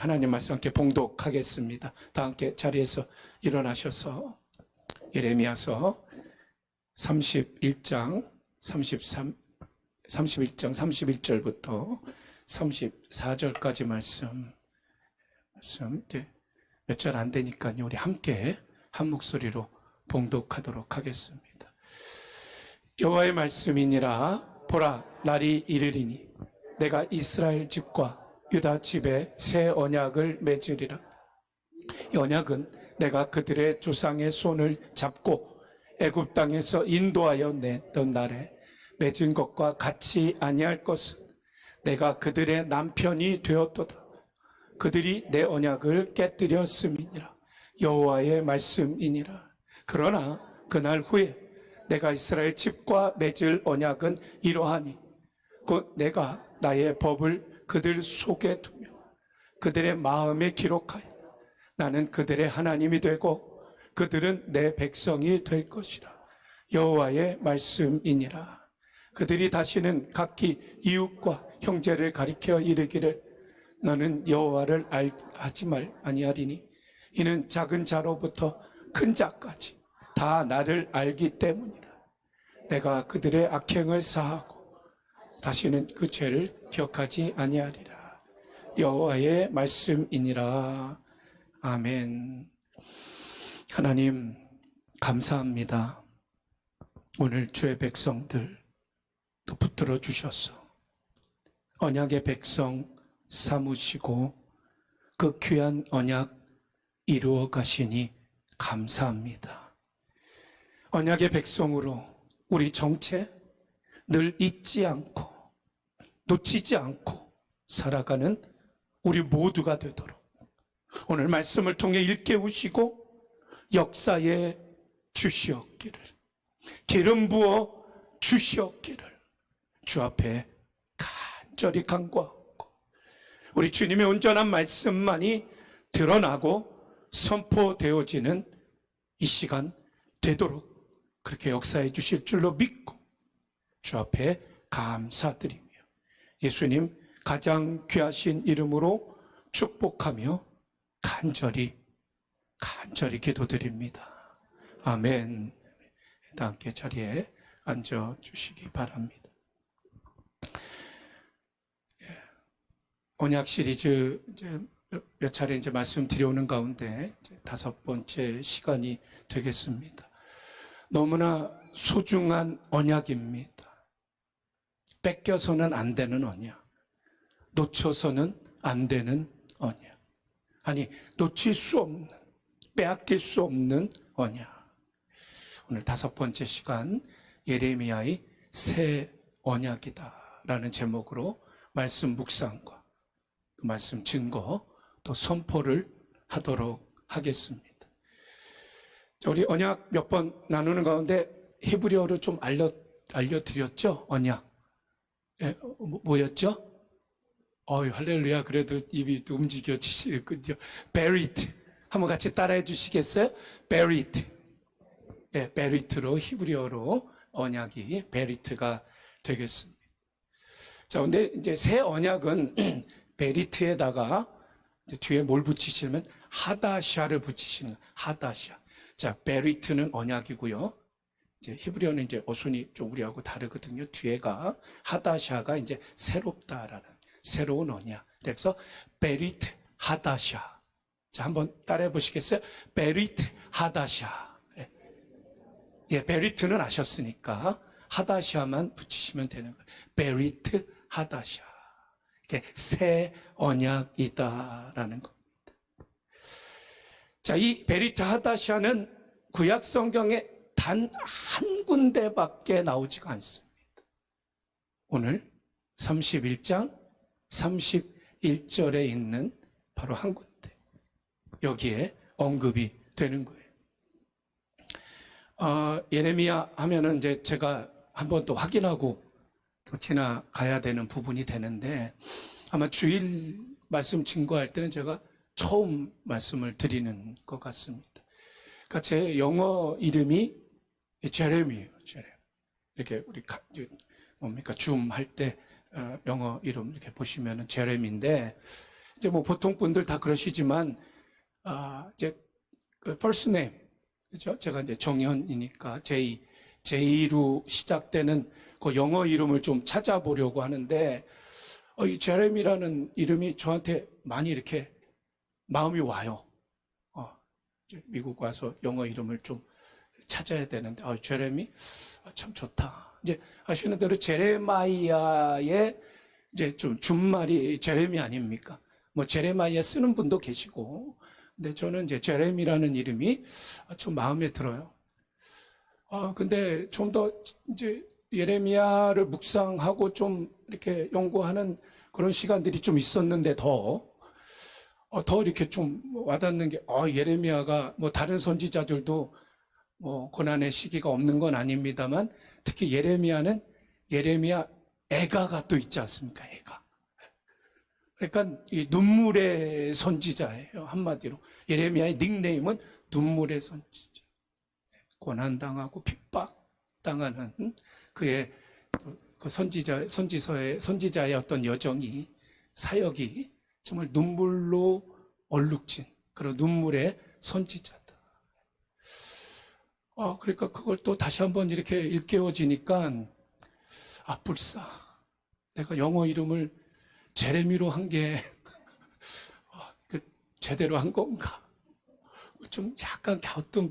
하나님 말씀 함께 봉독하겠습니다. 다 함께 자리에서 일어나셔서 예레미야서 31장 31절부터 34절까지 말씀 몇 절 안 되니까요. 우리 함께 한 목소리로 봉독하도록 하겠습니다. 여호와의 말씀이니라. 보라, 날이 이르리니 내가 이스라엘 집과 유다 집에 새 언약을 맺으리라. 이 언약은 내가 그들의 조상의 손을 잡고 애굽 땅에서 인도하여 냈던 날에 맺은 것과 같이 아니할 것은 내가 그들의 남편이 되었도다. 그들이 내 언약을 깨뜨렸음이니라. 여호와의 말씀이니라. 그러나 그날 후에 내가 이스라엘 집과 맺을 언약은 이러하니 곧 내가 나의 법을 그들 속에 두며 그들의 마음에 기록하여 나는 그들의 하나님이 되고 그들은 내 백성이 될 것이라. 여호와의 말씀이니라. 그들이 다시는 각기 이웃과 형제를 가리켜 이르기를 너는 여호와를 알지 아니하리니 이는 작은 자로부터 큰 자까지 다 나를 알기 때문이라. 내가 그들의 악행을 사하고 다시는 그 죄를 기억하지 아니하리라. 여호와의 말씀이니라. 아멘. 하나님 감사합니다. 오늘 주의 백성들 또 붙들어 주셔서 언약의 백성 삼으시고 그 귀한 언약 이루어 가시니 감사합니다. 언약의 백성으로 우리 정체 늘 잊지 않고 놓치지 않고 살아가는 우리 모두가 되도록 오늘 말씀을 통해 일깨우시고 역사에 주시옵기를, 기름 부어 주시옵기를 주 앞에 간절히 간구하고 우리 주님의 온전한 말씀만이 드러나고 선포되어지는 이 시간 되도록 그렇게 역사해 주실 줄로 믿고 주 앞에 감사드리며 예수님 가장 귀하신 이름으로 축복하며 간절히 기도드립니다. 아멘. 다 함께 자리에 앉아주시기 바랍니다. 언약 시리즈 몇 차례 말씀드려오는 가운데 5번째 시간이 되겠습니다. 너무나 소중한 언약입니다. 뺏겨서는 안 되는 언약, 놓쳐서는 안 되는 언약, 아니 놓칠 수 없는, 빼앗길 수 없는 언약. 오늘 5번째 시간 예레미야의 새 언약이다 라는 제목으로 말씀 묵상과 그 말씀 증거 또 선포를 하도록 하겠습니다. 우리 언약 몇 번 나누는 가운데 히브리어로 좀 알려드렸죠? 언약. 예, 뭐였죠? 할렐루야. 그래도 입이 움직여지시군요. 베리트. 한번 같이 따라해 주시겠어요? 베리트. 예, 베리트로 히브리어로 언약이 베리트가 되겠습니다. 자, 근데 이제 새 언약은 베리트에다가 뒤에 뭘 붙이시면 하다샤를 붙이시는 거예요. 하다샤. 자, 베리트는 언약이고요. 이제 히브리어는 이제 어순이 좀 우리하고 다르거든요. 뒤에가 하다샤가 이제 새롭다라는 새로운 언약. 그래서 베리트 하다샤. 자, 한번 따라해 보시겠어요? 베리트 하다샤. 예, 베리트는 아셨으니까 하다샤만 붙이시면 되는 거예요. 베리트 하다샤. 이게 새 언약이다라는 겁니다. 자, 이 베리트 하다샤는 구약 성경에 단 한 군데밖에 나오지가 않습니다. 오늘 31장 31절에 있는 바로 한 군데. 여기에 언급이 되는 거예요. 예레미야 하면은 이제 제가 한번 또 확인하고 또 지나가야 되는 부분이 되는데 아마 주일 말씀 증거할 때는 제가 처음 말씀을 드리는 것 같습니다. 그러니까 제 영어 이름이 제레미예요. 제레미. 이렇게 우리 뭡니까 줌 할 때 영어 이름 이렇게 보시면은 제레미인데 이제 뭐 보통 분들 다 그러시지만, 이제 그 first name, 그죠? 제가 이제 정현이니까 J로 시작되는 그 영어 이름을 좀 찾아보려고 하는데, 이 제레미라는 이름이 저한테 많이 이렇게 마음이 와요. 이제 미국 와서 영어 이름을 좀 찾아야 되는데, 제레미? 참 좋다. 이제 아시는 대로 제레마이아의 이제 좀 준말이 제레미 아닙니까? 뭐 제레마이아 쓰는 분도 계시고, 근데 저는 이제 제레미라는 이름이 좀 마음에 들어요. 근데 좀 더 이제 예레미야를 묵상하고 좀 이렇게 연구하는 그런 시간들이 좀 있었는데 더 이렇게 좀 와닿는 게, 예레미야가 뭐 다른 선지자들도 뭐 고난의 시기가 없는 건 아닙니다만, 특히 예레미야는 예레미야 애가가 또 있지 않습니까? 애가. 그러니까 이 눈물의 선지자예요. 한마디로. 예레미야의 닉네임은 눈물의 선지자. 고난당하고 핍박당하는 그의 그 선지자의 어떤 여정이, 사역이 정말 눈물로 얼룩진 그런 눈물의 선지자다. 그러니까 그걸 또 다시 한번 이렇게 일깨워지니까, 불사. 내가 영어 이름을 제레미로 한 게, 제대로 한 건가? 좀 약간 갸우뚱.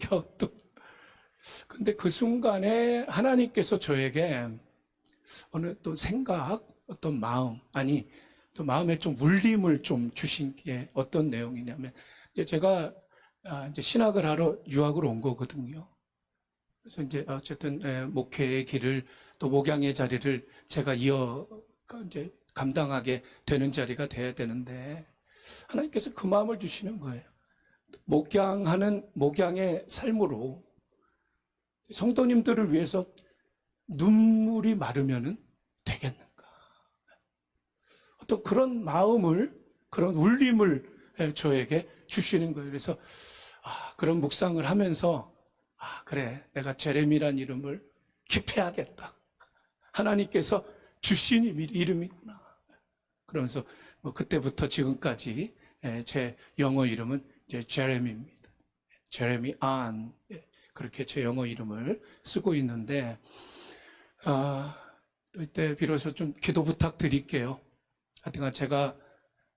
근데 그 순간에 하나님께서 저에게 어느 또 생각, 어떤 마음, 또 마음에 좀 울림을 좀 주신 게 어떤 내용이냐면, 이제 제가 이제 신학을 하러 유학을 온 거거든요. 그래서 이제 어쨌든 목회의 길을, 또 목양의 자리를 제가 이제 감당하게 되는 자리가 돼야 되는데, 하나님께서 그 마음을 주시는 거예요. 목양의 삶으로 성도님들을 위해서 눈물이 마르면은 되겠는가? 어떤 그런 마음을, 그런 울림을 저에게 주시는 거예요. 그래서 그런 묵상을 하면서, 그래, 내가 제레미란 이름을 킵해야겠다. 하나님께서 주신 이름이구나. 그러면서 뭐 그때부터 지금까지 제 영어 이름은 이제 제레미입니다. 제레미 안. 그렇게 제 영어 이름을 쓰고 있는데, 또 이때 비로소 좀 기도 부탁드릴게요. 하여튼 제가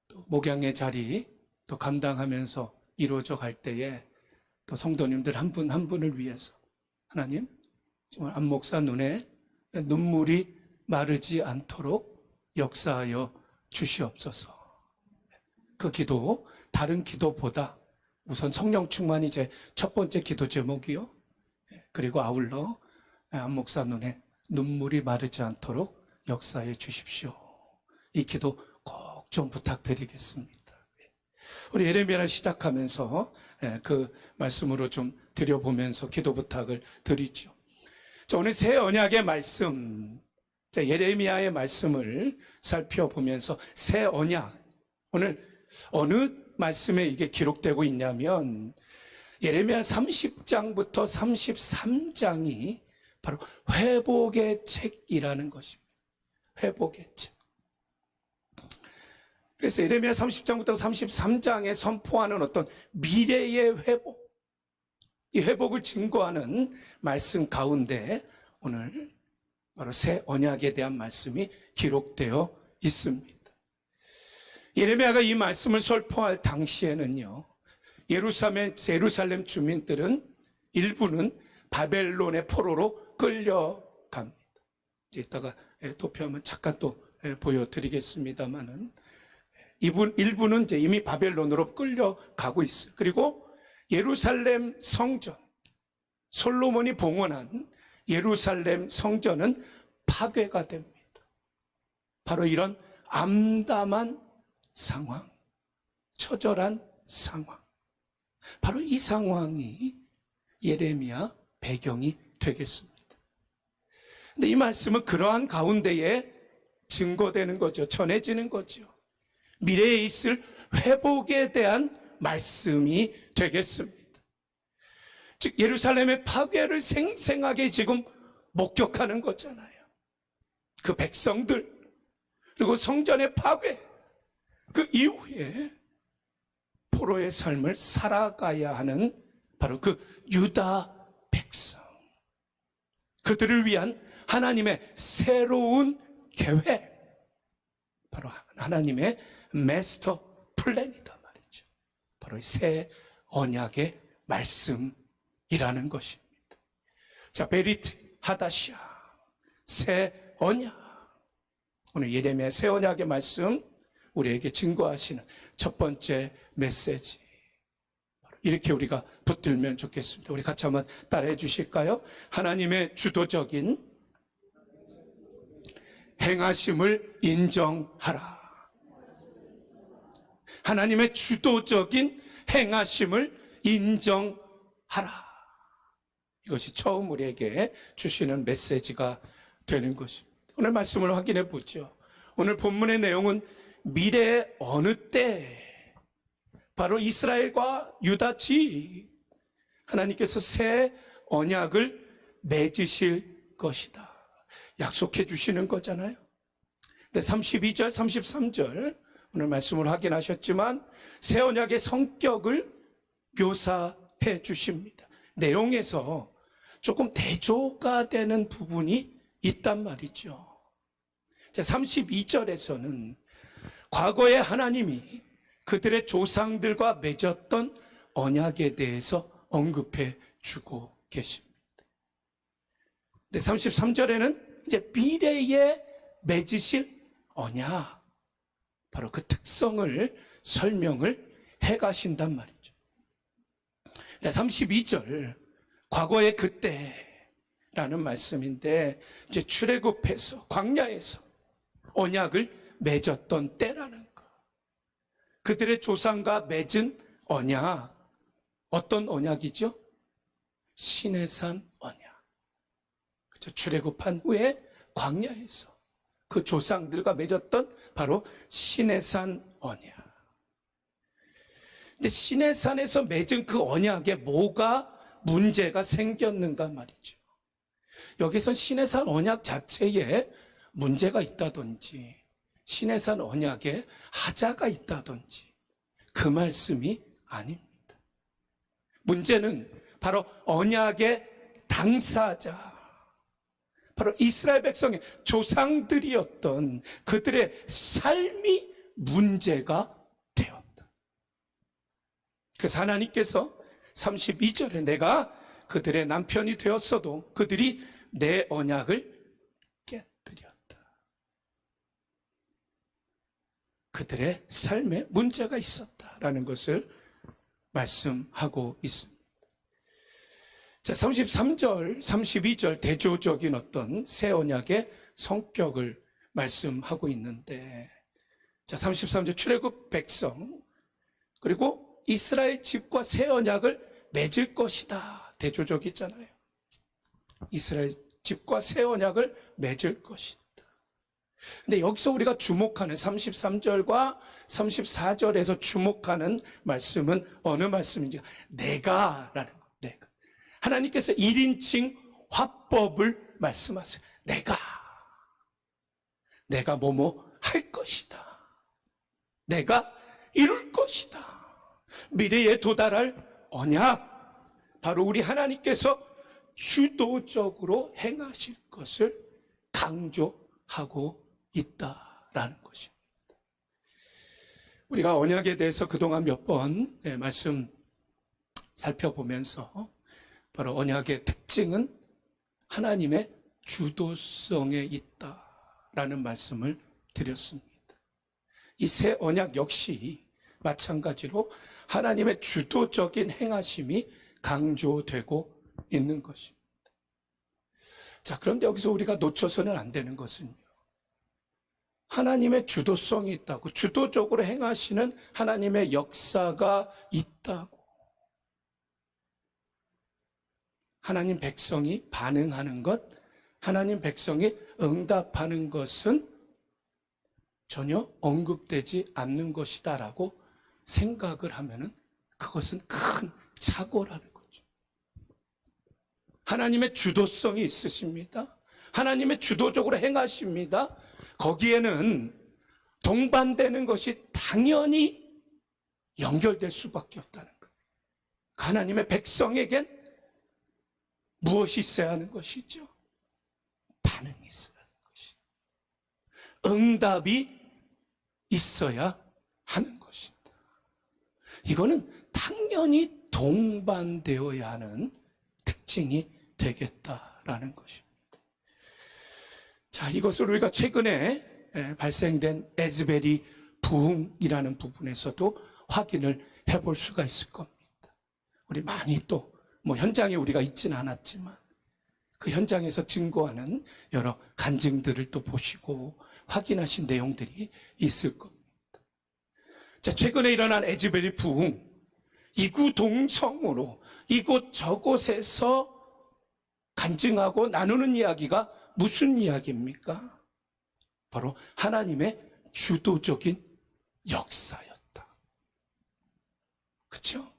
또 목양의 자리 또 감당하면서 이루어져 갈 때에 또 성도님들 한 분 한 분을 위해서 하나님, 정말 안 목사 눈에 눈물이 마르지 않도록 역사하여 주시옵소서. 그 기도, 다른 기도보다 우선 성령 충만이 제 첫 번째 기도 제목이요. 그리고 아울러 안 목사 눈에 눈물이 마르지 않도록 역사해 주십시오. 이 기도 꼭 좀 부탁드리겠습니다. 우리 예레미야를 시작하면서 그 말씀으로 좀 드려보면서 기도 부탁을 드리죠. 자, 오늘 새 언약의 말씀, 예레미야의 말씀을 살펴보면서 새 언약, 오늘 어느 말씀에 이게 기록되고 있냐면 예레미야 30장부터 33장이 바로 회복의 책이라는 것입니다. 회복의 책. 그래서 예레미야 30장부터 33장에 선포하는 어떤 미래의 회복, 이 회복을 증거하는 말씀 가운데 오늘 바로 새 언약에 대한 말씀이 기록되어 있습니다. 예레미야가 이 말씀을 설포할 당시에는요, 예루살렘 주민들은 일부는 바벨론의 포로로 끌려갑니다. 이따가 도표하면 잠깐 또 보여드리겠습니다만은, 일부는 이제 이미 바벨론으로 끌려가고 있어요. 그리고 예루살렘 성전, 솔로몬이 봉헌한 예루살렘 성전은 파괴가 됩니다. 바로 이런 암담한 상황, 처절한 상황, 바로 이 상황이 예레미야 배경이 되겠습니다. 근데 이 말씀은 그러한 가운데에 증거되는 거죠. 전해지는 거죠. 미래에 있을 회복에 대한 말씀이 되겠습니다. 즉 예루살렘의 파괴를 생생하게 지금 목격하는 거잖아요. 그 백성들, 그리고 성전의 파괴, 그 이후에 포로의 삶을 살아가야 하는 바로 그 유다 백성, 그들을 위한 하나님의 새로운 계획, 바로 하나님의 마스터 플랜이다 말이죠. 바로 새 언약의 말씀이라는 것입니다. 자, 베리트 하다시아, 새 언약. 오늘 예레미야 새 언약의 말씀 우리에게 증거하시는 첫 번째 메시지, 이렇게 우리가 붙들면 좋겠습니다. 우리 같이 한번 따라해 주실까요? 하나님의 주도적인 행하심을 인정하라. 하나님의 주도적인 행하심을 인정하라. 이것이 처음 우리에게 주시는 메시지가 되는 것입니다. 오늘 말씀을 확인해 보죠. 오늘 본문의 내용은 미래의 어느 때, 바로 이스라엘과 유다지 하나님께서 새 언약을 맺으실 것이다 약속해 주시는 거잖아요. 근데 32절, 33절 오늘 말씀을 확인하셨지만 새 언약의 성격을 묘사해 주십니다. 내용에서 조금 대조가 되는 부분이 있단 말이죠. 32절에서는 과거에 하나님이 그들의 조상들과 맺었던 언약에 대해서 언급해 주고 계십니다. 근데 33절에는 이제 미래에 맺으실 언약, 바로 그 특성을 설명을 해 가신단 말이죠. 근데 32절, 과거의 그때라는 말씀인데, 이제 출애굽해서 광야에서 언약을 맺었던 때라는 거. 그들의 조상과 맺은 언약, 어떤 언약이죠? 시내산 언약. 그렇죠? 출애굽한 후에 광야에서 그 조상들과 맺었던 바로 시내산 언약. 근데 시내산에서 맺은 그 언약에 뭐가 문제가 생겼는가 말이죠. 여기선 시내산 언약 자체에 문제가 있다든지 시내산 언약에 하자가 있다든지 그 말씀이 아닙니다. 문제는 바로 언약의 당사자, 바로 이스라엘 백성의 조상들이었던 그들의 삶이 문제가 되었다. 그래서 하나님께서 32절에 내가 그들의 남편이 되었어도 그들이 내 언약을 깨뜨렸다. 그들의 삶에 문제가 있었다라는 것을 말씀하고 있습니다. 자, 33절, 32절 대조적인 어떤 새 언약의 성격을 말씀하고 있는데, 자, 33절 출애굽 백성, 그리고 이스라엘 집과 새 언약을 맺을 것이다. 대조적이잖아요. 이스라엘 집과 새 언약을 맺을 것이다. 근데 여기서 우리가 주목하는 33절과 34절에서 주목하는 말씀은 어느 말씀인지, 내가라는 거. 내가. 하나님께서 1인칭 화법을 말씀하세요. 내가 뭐뭐 할 것이다. 내가 이룰 것이다. 미래에 도달할 언약, 바로 우리 하나님께서 주도적으로 행하실 것을 강조하고 있다라는 것입니다. 우리가 언약에 대해서 그동안 몇 번 말씀 살펴보면서 바로 언약의 특징은 하나님의 주도성에 있다라는 말씀을 드렸습니다. 이 새 언약 역시 마찬가지로 하나님의 주도적인 행하심이 강조되고 있는 것입니다. 자, 그런데 여기서 우리가 놓쳐서는 안 되는 것은요, 하나님의 주도성이 있다고, 주도적으로 행하시는 하나님의 역사가 있다고, 하나님 백성이 반응하는 것, 하나님 백성이 응답하는 것은 전혀 언급되지 않는 것이다라고 생각을 하면은 그것은 큰 착오라는 거죠. 하나님의 주도성이 있으십니다. 하나님의 주도적으로 행하십니다. 거기에는 동반되는 것이 당연히 연결될 수밖에 없다는 거예요. 하나님의 백성에겐 무엇이 있어야 하는 것이죠? 반응이 있어야 하는 것이죠. 응답이 있어야 하는 것이다. 이거는 당연히 동반되어야 하는 특징이 되겠다라는 것입니다. 자, 이것을 우리가 최근에 발생된 에즈베리 부흥이라는 부분에서도 확인을 해볼 수가 있을 겁니다. 우리 많이 또 현장에 우리가 있지는 않았지만 그 현장에서 증거하는 여러 간증들을 또 보시고 확인하신 내용들이 있을 겁니다. 자, 최근에 일어난 에즈베리 부흥, 이구동성으로 이곳 저곳에서 간증하고 나누는 이야기가 무슨 이야기입니까? 바로 하나님의 주도적인 역사였다. 그렇죠?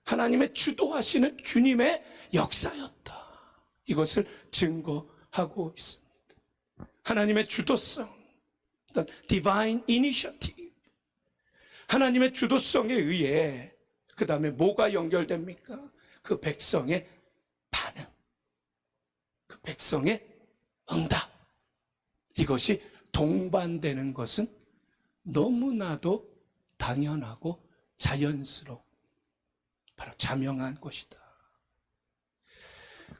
하나님의 주도하시는 주님의 역사였다. 이것을 증거하고 있습니다. 하나님의 주도성, divine initiative. 하나님의 주도성에 의해 그 다음에 뭐가 연결됩니까? 그 백성의 반응, 그 백성의 응답. 이것이 동반되는 것은 너무나도 당연하고 자연스러워 바로 자명한 것이다.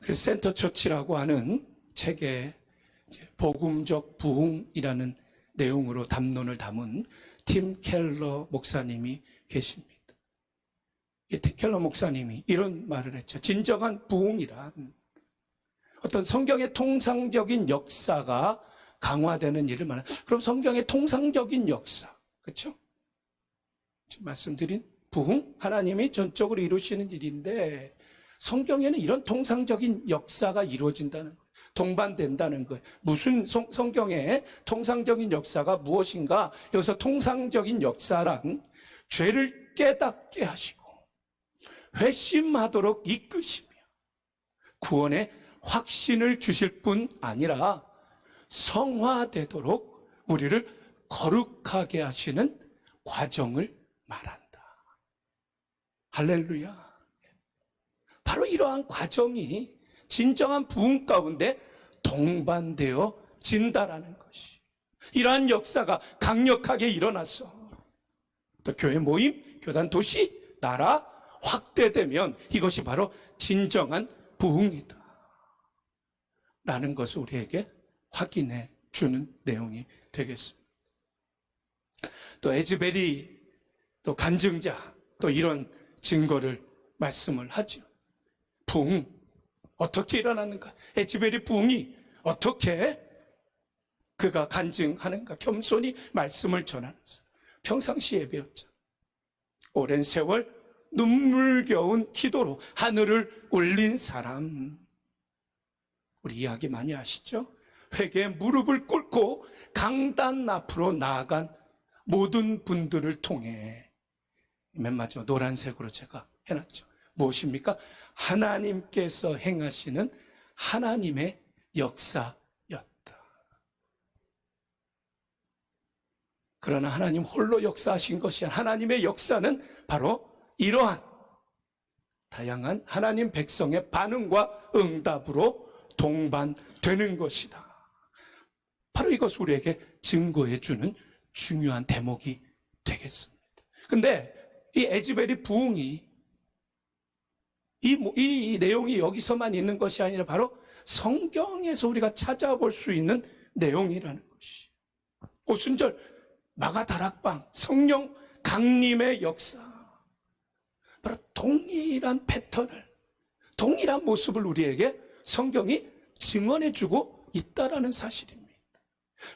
그래서 센터처치라고 하는 책에 복음적 부흥이라는 내용으로 담론을 담은 팀 켈러 목사님이 계십니다. 이 팀 켈러 목사님이 이런 말을 했죠. 진정한 부흥이란 어떤 성경의 통상적인 역사가 강화되는 일을 말하는. 그럼 성경의 통상적인 역사, 그렇죠? 지금 말씀드린 부흥, 하나님이 전적으로 이루시는 일인데 성경에는 이런 통상적인 역사가 이루어진다는 거예요. 동반된다는 거예요. 무슨 성경의 통상적인 역사가 무엇인가? 여기서 통상적인 역사란 죄를 깨닫게 하시고 회심하도록 이끄시며 구원의 확신을 주실 뿐 아니라 성화되도록 우리를 거룩하게 하시는 과정을 말한다. 할렐루야. 바로 이러한 과정이 진정한 부흥 가운데 동반되어진다라는 것이. 이러한 역사가 강력하게 일어나서 또 교회 모임, 교단, 도시, 나라 확대되면 이것이 바로 진정한 부흥이다. 라는 것을 우리에게 확인해 주는 내용이 되겠습니다. 또 에즈베리, 또 간증자, 또 이런 증거를 말씀을 하죠. 부흥, 어떻게 일어나는가? 에즈베리 부흥이 어떻게 그가 간증하는가? 겸손히 말씀을 전하면서 평상시에 배웠죠. 오랜 세월 눈물겨운 기도로 하늘을 울린 사람. 우리 이야기 많이 아시죠? 회개에 무릎을 꿇고 강단 앞으로 나아간 모든 분들을 통해 맨 마지막 노란색으로 제가 해놨죠. 무엇입니까? 하나님께서 행하시는 하나님의 역사였다. 그러나 하나님 홀로 역사하신 것이 아니라 하나님의 역사는 바로 이러한 다양한 하나님 백성의 반응과 응답으로 동반되는 것이다. 바로 이것을 우리에게 증거해 주는 중요한 대목이 되겠습니다. 근데 이 에즈베리 부흥이 이 내용이 여기서만 있는 것이 아니라 바로 성경에서 우리가 찾아볼 수 있는 내용이라는 것이. 오순절 마가다락방 성령 강림의 역사. 바로 동일한 패턴을, 동일한 모습을 우리에게 성경이 증언해주고 있다라는 사실입니다.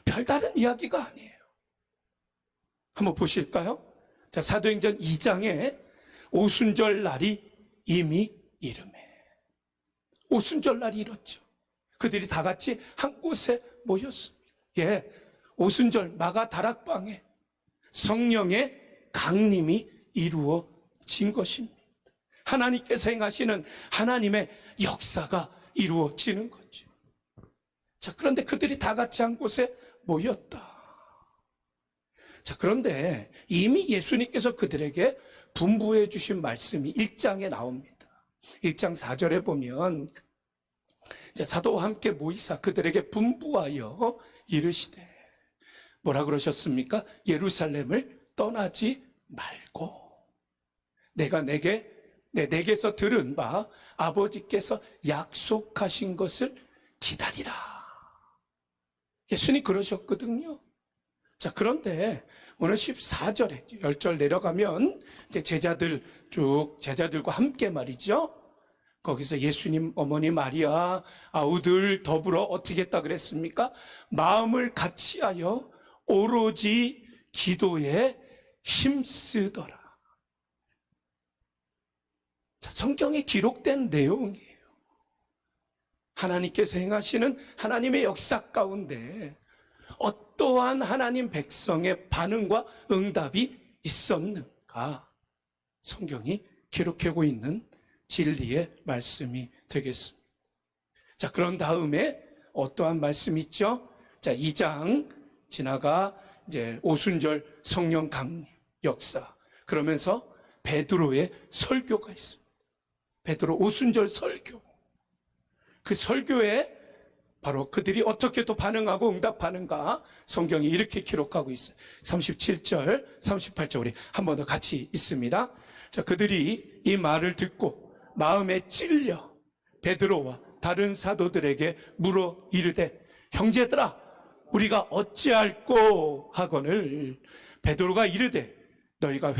별다른 이야기가 아니에요. 한번 보실까요? 자, 사도행전 2장에 오순절 날이 이미 이르매. 오순절 날이 이렇죠. 그들이 다 같이 한 곳에 모였습니다. 예, 오순절 마가다락방에 성령의 강림이 이루어진 것입니다. 하나님께서 행하시는 하나님의 역사가 이루어지는 거죠. 자, 그런데 그들이 다 같이 한 곳에 모였다. 자, 그런데 이미 예수님께서 그들에게 분부해 주신 말씀이 1장에 나옵니다. 1장 4절에 보면 이제 사도와 함께 모이사 그들에게 분부하여 이르시되 뭐라 그러셨습니까? 예루살렘을 떠나지 말고 내게서 들은 바 아버지께서 약속하신 것을 기다리라. 예수님 그러셨거든요. 자, 그런데 오늘 14절에 10절 내려가면 이제 제자들과 함께 말이죠. 거기서 예수님 어머니 마리아 아우들 더불어 어떻게 했다 그랬습니까? 마음을 같이하여 오로지 기도에 힘쓰더라. 자, 성경에 기록된 내용이에요. 하나님께서 행하시는 하나님의 역사 가운데 어떠한 하나님 백성의 반응과 응답이 있었는가? 성경이 기록하고 있는 진리의 말씀이 되겠습니다. 자, 그런 다음에 어떠한 말씀이 있죠? 자, 2장 지나가 이제 오순절 성령 강림 역사. 그러면서 베드로의 설교가 있습니다. 베드로 오순절 설교. 그 설교에 바로 그들이 어떻게 또 반응하고 응답하는가 성경이 이렇게 기록하고 있어요. 37절, 38절 우리 한 번 더 같이 있습니다. 자, 그들이 이 말을 듣고 마음에 찔려 베드로와 다른 사도들에게 물어 이르되 형제들아 우리가 어찌할꼬 하거늘 베드로가 이르되 너희가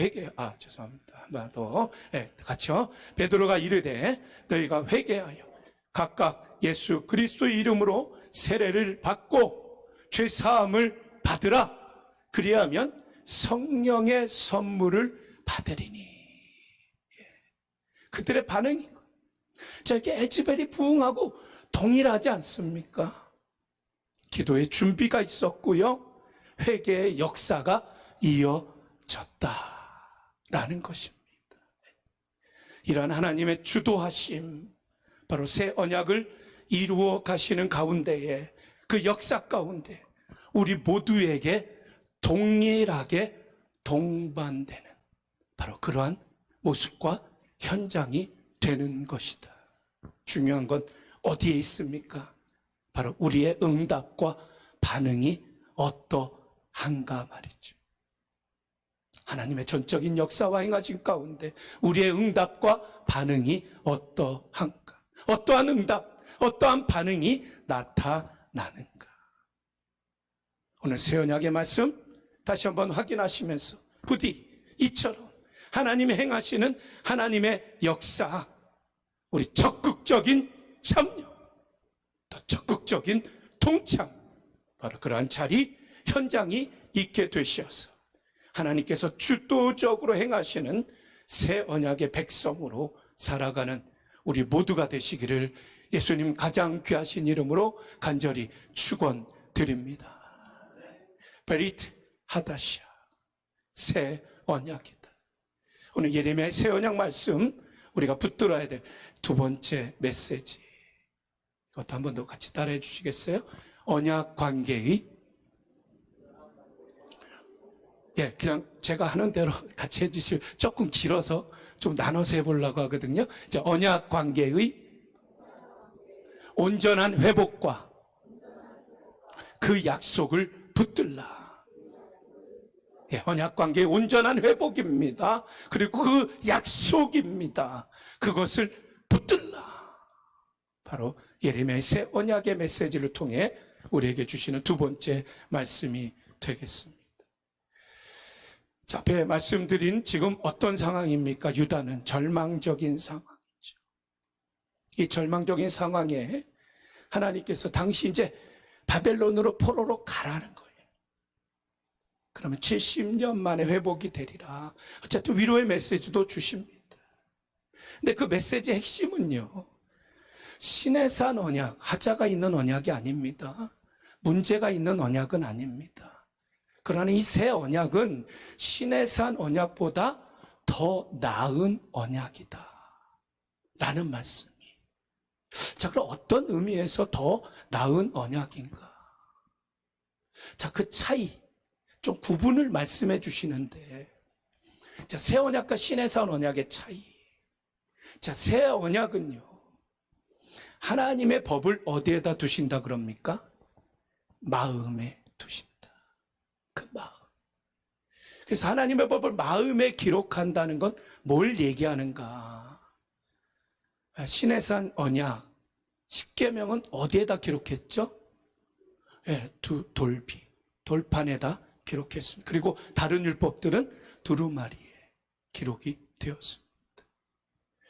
죄송합니다. 한 번 더 같이요. 베드로가 이르되 너희가 회개하여 각각 예수 그리스도의 이름으로 세례를 받고 죄 사함을 받으라. 그리하면 성령의 선물을 받으리니. 그들의 반응이 자, 이게 에즈벨이 부응하고 동일하지 않습니까? 기도의 준비가 있었고요. 회개의 역사가 이어졌다라는 것입니다. 이러한 하나님의 주도하심, 바로 새 언약을 이루어 가시는 가운데에 그 역사 가운데 우리 모두에게 동일하게 동반되는 바로 그러한 모습과 현장이 되는 것이다. 중요한 건 어디에 있습니까? 바로 우리의 응답과 반응이 어떠한가 말이죠. 하나님의 전적인 역사와 행하신 가운데 우리의 응답과 반응이 어떠한가? 어떠한 응답, 어떠한 반응이 나타나는가? 오늘 새 언약의 말씀 다시 한번 확인하시면서 부디 이처럼 하나님이 행하시는 하나님의 역사, 우리 적극적인 참여, 더 적극적인 동참, 바로 그러한 자리, 현장이 있게 되시어서 하나님께서 주도적으로 행하시는 새 언약의 백성으로 살아가는 우리 모두가 되시기를 예수님 가장 귀하신 이름으로 간절히 축원드립니다. 베리트 하다시아, 새 언약이다. 오늘 예레미야의 새 언약 말씀 우리가 붙들어야 될 두 번째 메시지, 이것도 한 번 더 같이 따라해 주시겠어요? 언약 관계의, 그냥 제가 하는 대로 같이 해주시면 조금 길어서 좀 나눠서 해보려고 하거든요. 언약 관계의 온전한 회복과 그 약속을 붙들라. 언약 관계의 온전한 회복입니다. 그리고 그 약속입니다. 그것을 붙들라. 바로 예레미야의 새 언약의 메시지를 통해 우리에게 주시는 두 번째 말씀이 되겠습니다. 자, 앞에 말씀드린 지금 어떤 상황입니까? 유다는 절망적인 상황이죠. 이 절망적인 상황에 하나님께서 당시 이제 바벨론으로 포로로 가라는 거예요. 그러면 70년 만에 회복이 되리라. 어쨌든 위로의 메시지도 주십니다. 근데 그 메시지의 핵심은요, 시내산 언약, 하자가 있는 언약이 아닙니다. 문제가 있는 언약은 아닙니다. 그러나 이 새 언약은 시내산 언약보다 더 나은 언약이다 라는 말씀이. 자, 그럼 어떤 의미에서 더 나은 언약인가? 자, 그 차이 좀 구분을 말씀해 주시는데, 자, 새 언약과 신해산 언약의 차이. 자, 새 언약은요, 하나님의 법을 어디에다 두신다 그럽니까? 마음에 두신다. 그 마음. 그래서 하나님의 법을 마음에 기록한다는 건 뭘 얘기하는가? 신해산 언약, 십계명은 어디에다 기록했죠? 예, 돌판에다 기록했습니다. 그리고 다른 율법들은 두루마리에 기록이 되었습니다.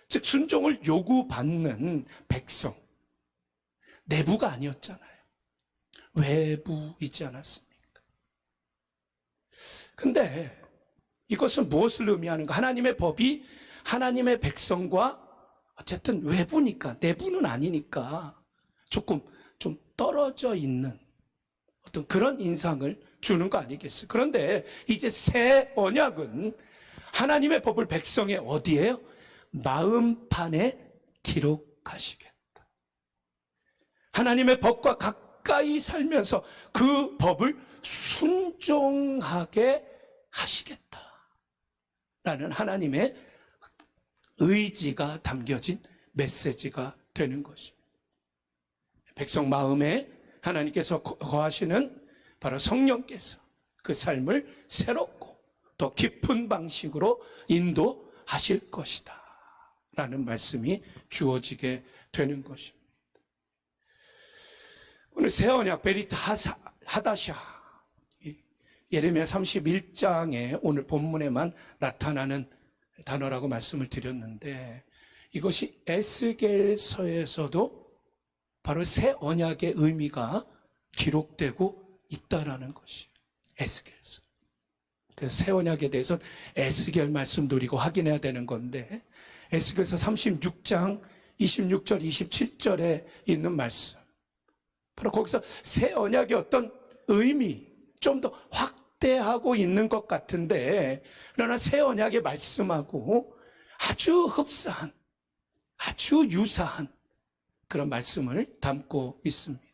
즉 순종을 요구받는 백성, 내부가 아니었잖아요. 외부이지 않았습니까? 근데 이것은 무엇을 의미하는가? 하나님의 법이 하나님의 백성과 어쨌든 외부니까, 내부는 아니니까 조금 좀 떨어져 있는 어떤 그런 인상을 주는 거 아니겠어요? 그런데 이제 새 언약은 하나님의 법을 백성의 어디에요? 마음판에 기록하시겠다. 하나님의 법과 가까이 살면서 그 법을 순종하게 하시겠다라는 하나님의 의지가 담겨진 메시지가 되는 것입니다. 백성 마음에 하나님께서 거하시는 바로 성령께서 그 삶을 새롭고 더 깊은 방식으로 인도하실 것이다 라는 말씀이 주어지게 되는 것입니다. 오늘 새 언약 베리타 하다샤, 예레미야 31장에 오늘 본문에만 나타나는 단어라고 말씀을 드렸는데, 이것이 에스겔서에서도 바로 새 언약의 의미가 기록되고 있다라는 것이에요. 에스겔서. 그래서 새 언약에 대해서는 에스겔 말씀 노리고 확인해야 되는 건데, 에스겔서 36장 26절 27절에 있는 말씀, 바로 거기서 새 언약의 어떤 의미 좀 더 확대하고 있는 것 같은데, 그러나 새 언약의 말씀하고 아주 흡사한, 아주 유사한 그런 말씀을 담고 있습니다.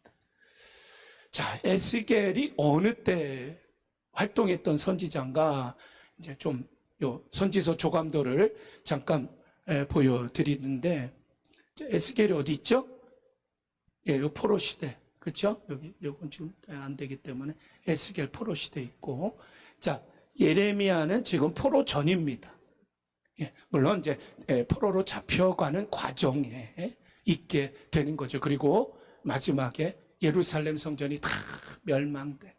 자, 에스겔이 어느 때 활동했던 선지자인가, 이제 좀 요 선지서 조감도를 잠깐 보여드리는데, 에스겔이 어디 있죠? 예, 요 포로 시대. 그렇죠? 여기 요건 지금 안 되기 때문에 에스겔 포로 시대 있고, 자, 예레미야는 지금 포로 전입니다. 예, 물론 이제 포로로 잡혀가는 과정에 있게 되는 거죠. 그리고 마지막에 예루살렘 성전이 다 멸망되는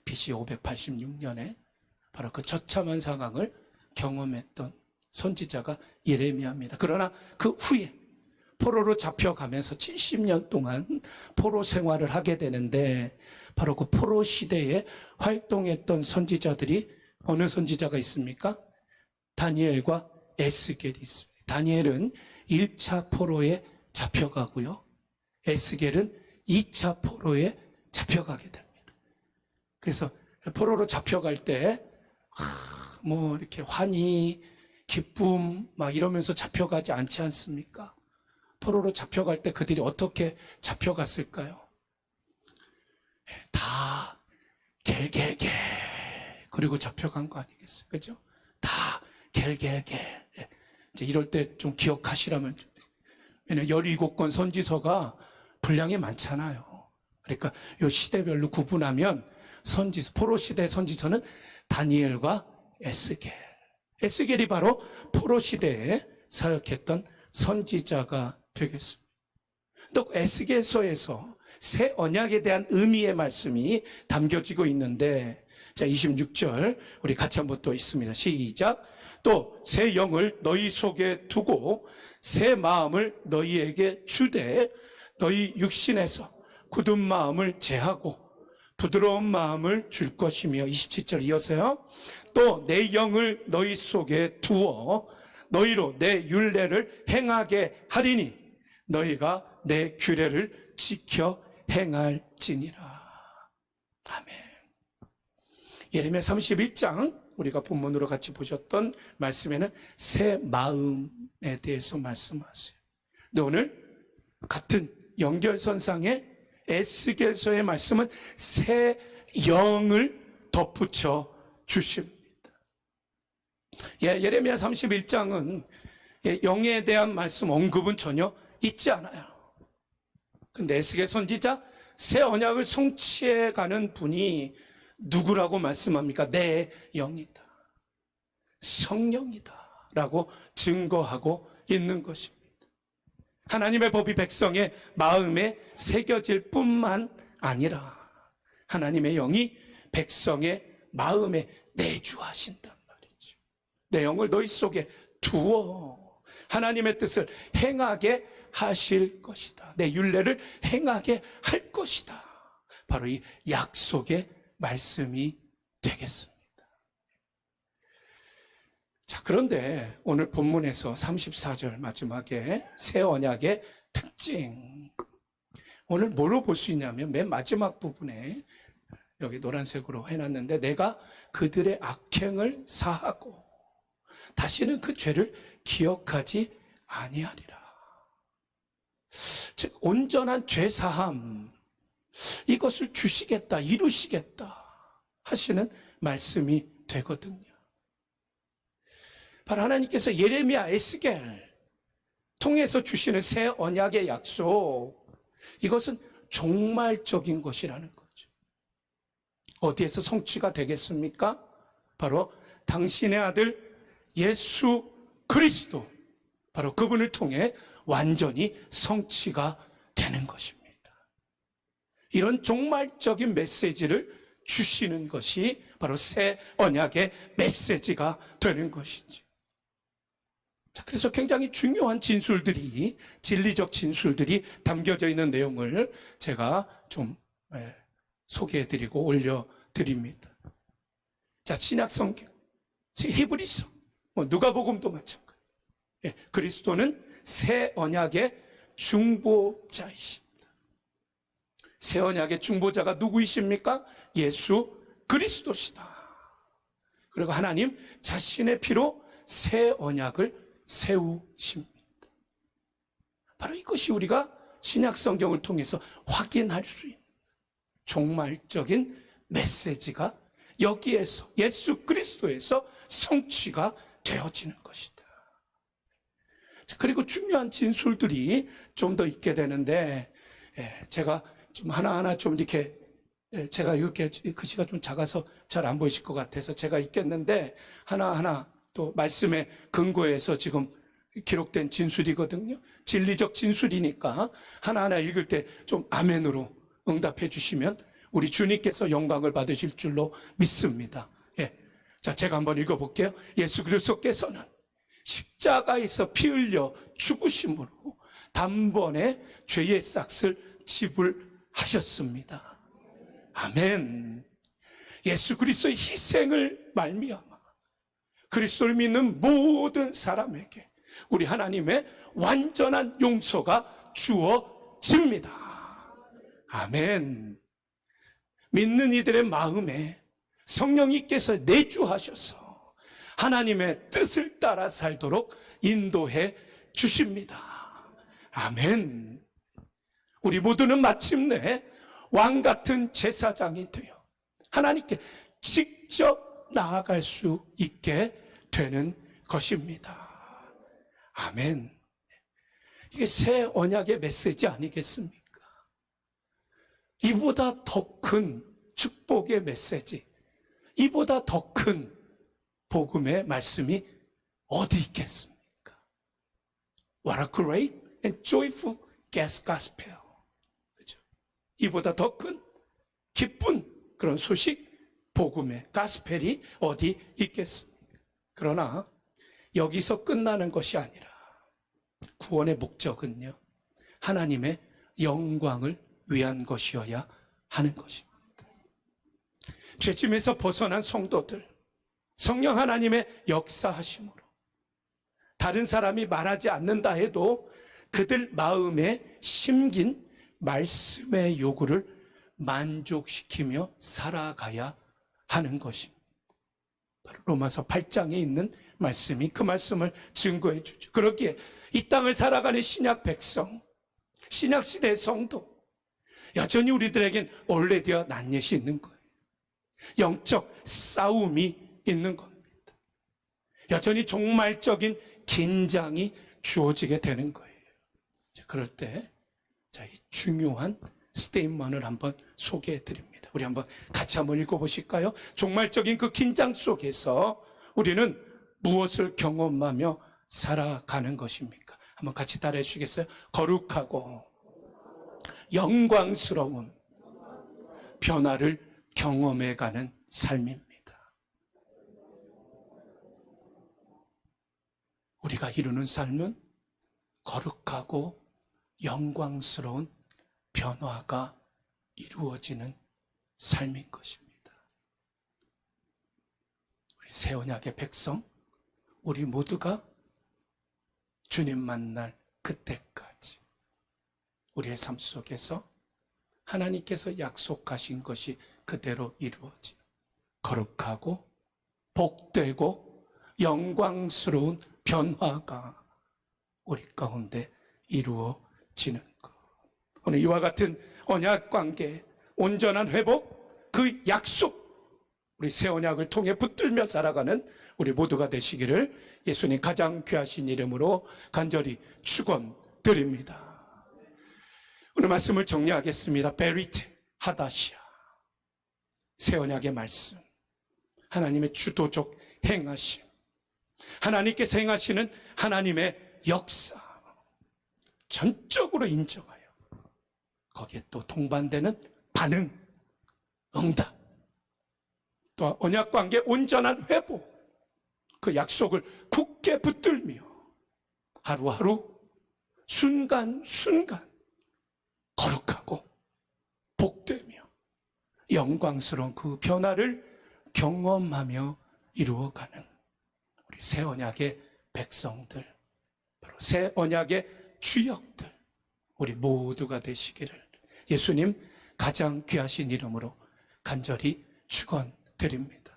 BC 586년에 바로 그 처참한 상황을 경험했던 선지자가 예레미야입니다. 그러나 그 후에 포로로 잡혀가면서 70년 동안 포로 생활을 하게 되는데, 바로 그 포로 시대에 활동했던 선지자들이 어느 선지자가 있습니까? 다니엘과 에스겔이 있습니다. 다니엘은 1차 포로에 잡혀가고요, 에스겔은 2차 포로에 잡혀가게 됩니다. 그래서 포로로 잡혀갈 때 뭐 이렇게 환희, 기쁨 막 이러면서 잡혀가지 않지 않습니까? 포로로 잡혀갈 때 그들이 어떻게 잡혀갔을까요? 다 겔겔겔 그리고 잡혀간 거 아니겠어요? 그죠? 다 겔겔겔. 이제 이럴 때 좀 기억하시라면, 왜냐면 17권 선지서가 분량이 많잖아요. 그러니까 이 시대별로 구분하면 선지서, 포로 시대 선지서는 다니엘과 에스겔. 에스겔이 바로 포로 시대에 사역했던 선지자가 되겠습니다. 또 에스겔서에서 새 언약에 대한 의미의 말씀이 담겨지고 있는데, 자, 26절 우리 같이 한번 또 있습니다. 시작. 또 새 영을 너희 속에 두고 새 마음을 너희에게 주되 너희 육신에서 굳은 마음을 제하고 부드러운 마음을 줄 것이며, 27절 이어서요. 또 내 영을 너희 속에 두어 너희로 내 율례를 행하게 하리니 너희가 내 규례를 지켜 행할지니라. 아멘. 예레미야 31장 우리가 본문으로 같이 보셨던 말씀에는 새 마음에 대해서 말씀하세요. 근데 오늘 같은 연결선상에 에스겔서의 말씀은 새 영을 덧붙여 주십니다. 예레미야 31장은 영에 대한 말씀 언급은 전혀 있지 않아요. 근데 에스겔 선지자 새 언약을 성취해 가는 분이 누구라고 말씀합니까? 내 영이다, 성령이다 라고 증거하고 있는 것입니다. 하나님의 법이 백성의 마음에 새겨질 뿐만 아니라 하나님의 영이 백성의 마음에 내주하신단 말이죠. 내 영을 너희 속에 두어 하나님의 뜻을 행하게 하실 것이다. 내 율례를 행하게 할 것이다. 바로 이 약속의 말씀이 되겠습니다. 자, 그런데 오늘 본문에서 34절 마지막에 새 언약의 특징, 오늘 뭐로 볼 수 있냐면 맨 마지막 부분에 여기 노란색으로 해놨는데 내가 그들의 악행을 사하고 다시는 그 죄를 기억하지 아니하리라. 즉 온전한 죄사함, 이것을 주시겠다, 이루시겠다 하시는 말씀이 되거든요. 바로 하나님께서 예레미야, 에스겔 통해서 주시는 새 언약의 약속, 이것은 종말적인 것이라는 거죠. 어디에서 성취가 되겠습니까? 바로 당신의 아들 예수 그리스도, 바로 그분을 통해 완전히 성취가 되는 것입니다. 이런 종말적인 메시지를 주시는 것이 바로 새 언약의 메시지가 되는 것이죠. 자, 그래서 굉장히 중요한 진술들이, 진리적 진술들이 담겨져 있는 내용을 제가 좀 소개해드리고 올려드립니다. 자, 신약 성경, 히브리서, 누가복음도 마찬가지. 그리스도는 새 언약의 중보자이십니다. 새 언약의 중보자가 누구이십니까? 예수 그리스도시다. 그리고 하나님 자신의 피로 새 언약을 세우십니다. 바로 이것이 우리가 신약 성경을 통해서 확인할 수 있는 종말적인 메시지가 여기에서, 예수 그리스도에서 성취가 되어지는 것이다. 그리고 중요한 진술들이 좀 더 있게 되는데, 제가 좀 하나하나 좀 이렇게, 제가 이렇게 글씨가 좀 작아서 잘 안 보이실 것 같아서 제가 읽겠는데, 하나하나 또 말씀에 근거해서 지금 기록된 진술이거든요. 진리적 진술이니까 하나하나 읽을 때 좀 아멘으로 응답해 주시면 우리 주님께서 영광을 받으실 줄로 믿습니다. 자, 제가 한번 읽어볼게요. 예수 그리스도께서는 십자가에서 피 흘려 죽으심으로 단번에 죄의 싹을 지불하셨습니다. 아멘. 예수 그리스도의 희생을 말미암아 그리스도를 믿는 모든 사람에게 우리 하나님의 완전한 용서가 주어집니다. 아멘. 믿는 이들의 마음에 성령님께서 내주하셔서 하나님의 뜻을 따라 살도록 인도해 주십니다. 아멘. 우리 모두는 마침내 왕 같은 제사장이 되어 하나님께 직접 나아갈 수 있게 되는 것입니다. 아멘. 이게 새 언약의 메시지 아니겠습니까? 이보다 더 큰 축복의 메시지, 이보다 더 큰 복음의 말씀이 어디 있겠습니까? What a great and joyful gospel. 그렇죠? 이보다 더 큰 기쁜 그런 소식, 복음의 가스펠이 어디 있겠습니까? 그러나 여기서 끝나는 것이 아니라 구원의 목적은요, 하나님의 영광을 위한 것이어야 하는 것입니다. 죄짐에서 벗어난 성도들, 성령 하나님의 역사하심으로 다른 사람이 말하지 않는다 해도 그들 마음에 심긴 말씀의 요구를 만족시키며 살아가야 하는 것입니다. 바로 로마서 8장에 있는 말씀이 그 말씀을 증거해 주죠. 그렇기에 이 땅을 살아가는 신약 백성, 신약 시대의 성도, 여전히 우리들에겐 올레되어 낫넷이 있는 거예요. 영적 싸움이 있는 겁니다. 여전히 종말적인 긴장이 주어지게 되는 거예요. 그럴 때, 자, 이 중요한 스테인먼을 한번 소개해 드립니다. 우리 한번 같이 한번 읽어보실까요? 종말적인 그 긴장 속에서 우리는 무엇을 경험하며 살아가는 것입니까? 한번 같이 따라해 주시겠어요? 거룩하고 영광스러운 변화를 경험해가는 삶입니다. 우리가 이루는 삶은 거룩하고 영광스러운 변화가 이루어지는 삶인 것입니다. 우리 새 언약의 백성, 우리 모두가 주님 만날 그때까지 우리의 삶 속에서 하나님께서 약속하신 것이 그대로 이루어지는 거룩하고 복되고 영광스러운 변화가 우리 가운데 이루어지는 것. 오늘 이와 같은 언약 관계, 온전한 회복, 그 약속, 우리 새 언약을 통해 붙들며 살아가는 우리 모두가 되시기를 예수님 가장 귀하신 이름으로 간절히 축원드립니다. 오늘 말씀을 정리하겠습니다. 베리트 하다시아, 새 언약의 말씀, 하나님의 주도적 행하심, 하나님께서 행하시는 하나님의 역사 전적으로 인정하여 거기에 또 동반되는 반응, 응답, 또 언약관계 온전한 회복, 그 약속을 굳게 붙들며 하루하루 순간순간 거룩하고 복되며 영광스러운 그 변화를 경험하며 이루어가는 우리 새 언약의 백성들, 바로 새 언약의 주역들, 우리 모두가 되시기를 예수님 가장 귀하신 이름으로 간절히 축원드립니다.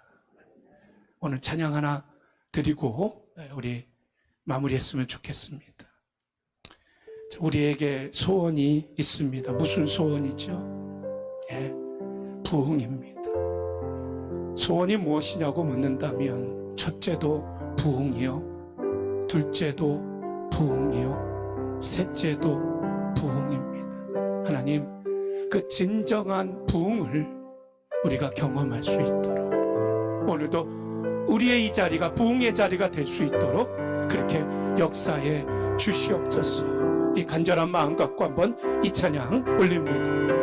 오늘 찬양 하나 드리고 우리 마무리했으면 좋겠습니다. 우리에게 소원이 있습니다. 무슨 소원이죠? 예, 부흥입니다. 소원이 무엇이냐고 묻는다면 첫째도 부흥이요, 둘째도 부흥이요, 셋째도 부흥입니다. 하나님, 그 진정한 부흥을 우리가 경험할 수 있도록 오늘도 우리의 이 자리가 부흥의 자리가 될 수 있도록 그렇게 역사해 주시옵소서. 이 간절한 마음 갖고 한번 이 찬양 올립니다.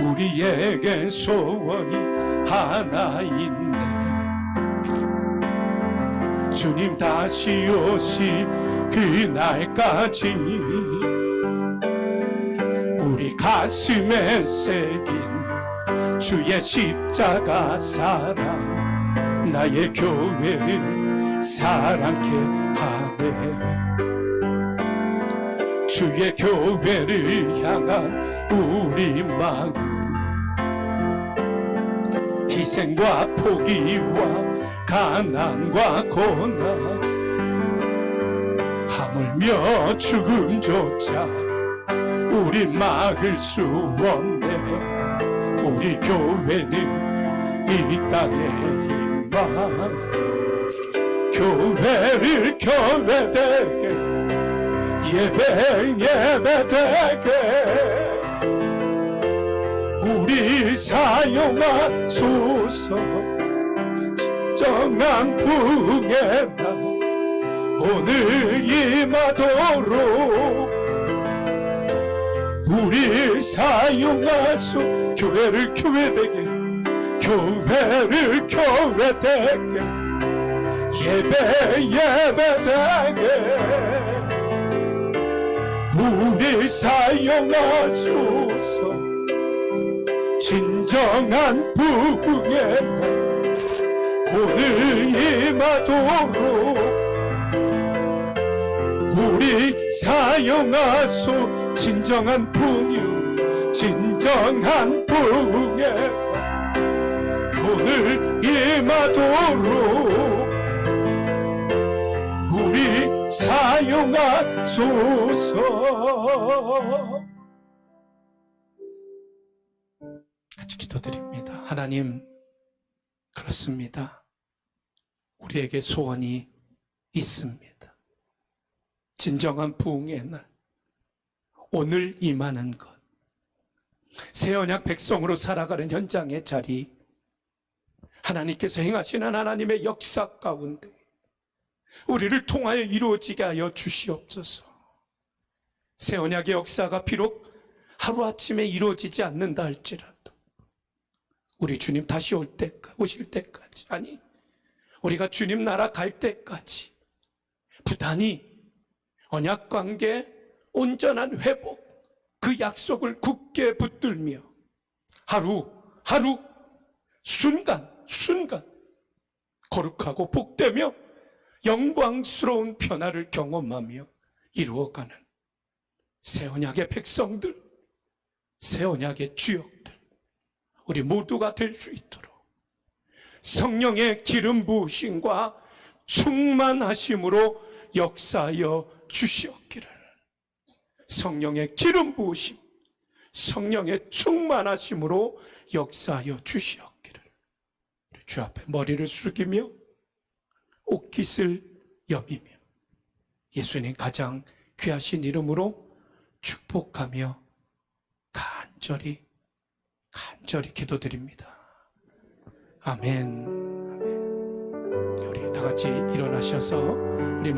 우리에게 소원이 하나 있네. 주님 다시 오시 그날까지 우리 가슴에 새긴 주의 십자가 사랑, 나의 교회를 사랑케 하네. 주의 교회를 향한 우리 마음, 희생과 포기와 가난과 고난, 하물며 죽음조차 우리 막을 수 없네. 우리 교회는 이 땅의 희망, 교회를 교회되게, 예배 예배되게 우리 사용하소서. 진정한 부흥의 날 오늘 임하도록 우리 사용하소. 교회를 교회되게, 교회를 교회되게, 예배 예배되게 우리 사용하소서. 진정한 부흥의 날 오늘 임하도록 우리 사용하소. 진정한 부흥이요, 진정한 부흥의 날 오늘 임하도록 우리 사용하소서. 같이 기도드립니다. 하나님, 그렇습니다. 우리에게 소원이 있습니다. 진정한 부흥의 날, 오늘 임하는 것, 새 언약 백성으로 살아가는 현장의 자리, 하나님께서 행하시는 하나님의 역사 가운데 우리를 통하여 이루어지게 하여 주시옵소서. 새 언약의 역사가 비록 하루아침에 이루어지지 않는다 할지라도 우리 주님 다시 오실 때까지, 아니 우리가 주님 나라 갈 때까지 부단히 언약관계 온전한 회복, 그 약속을 굳게 붙들며 하루 순간 거룩하고 복되며 영광스러운 변화를 경험하며 이루어가는 새 언약의 백성들, 새 언약의 주역들, 우리 모두가 될 수 있도록 성령의 기름 부으심과 충만하심으로 역사하여 주시옵기를. 성령의 기름 부으심, 성령의 충만하심으로 역사하여 주시옵기를. 주 앞에 머리를 숙이며 옷깃을 여미며 예수님 가장 귀하신 이름으로 축복하며 간절히 기도드립니다. 아멘. 우리 다 같이 일어나셔서 우리